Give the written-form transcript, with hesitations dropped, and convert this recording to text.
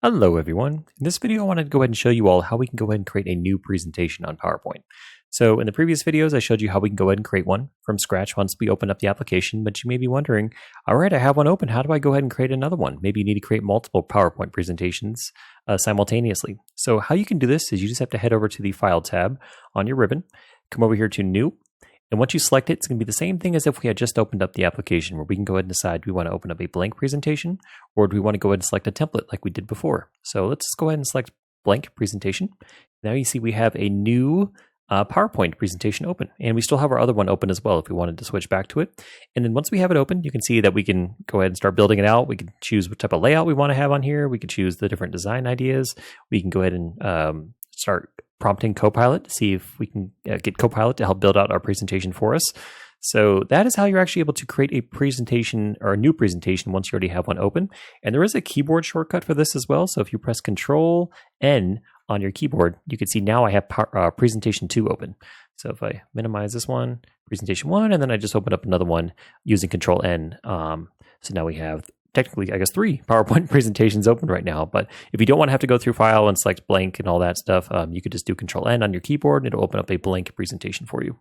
Hello everyone. In this video I wanted to go ahead and show you all how we can go ahead and create a new presentation on PowerPoint. So in the previous videos I showed you how we can go ahead and create one from scratch once we open up the application, but you may be wondering, alright, I have one open, how do I go ahead and create another one? Maybe you need to create multiple PowerPoint presentations simultaneously. So how you can do this is you just have to head over to the File tab on your ribbon, come over here to New, and once you select it, it's going to be the same thing as if we had just opened up the application, where we can go ahead and decide do we want to open up a blank presentation or do we want to go ahead and select a template like we did before. So let's just go ahead and select blank presentation. Now you see we have a new PowerPoint presentation open, and we still have our other one open as well if we wanted to switch back to it. And then once we have it open, you can see that we can go ahead and start building it out. We can choose what type of layout we want to have on here. We can choose the different design ideas. We can go ahead and start prompting Copilot to see if we can get Copilot to help build out our presentation for us. So that is how you're actually able to create a presentation or a new presentation once you already have one open. And there is a keyboard shortcut for this as well. So if you press Control N on your keyboard, you can see now I have presentation 2 open. So if I minimize this one, presentation 1, and then I just open up another one using Control N. So now we have technically, I guess, 3 PowerPoint presentations open right now. But if you don't want to have to go through File and select blank and all that stuff, you could just do Control N on your keyboard and it'll open up a blank presentation for you.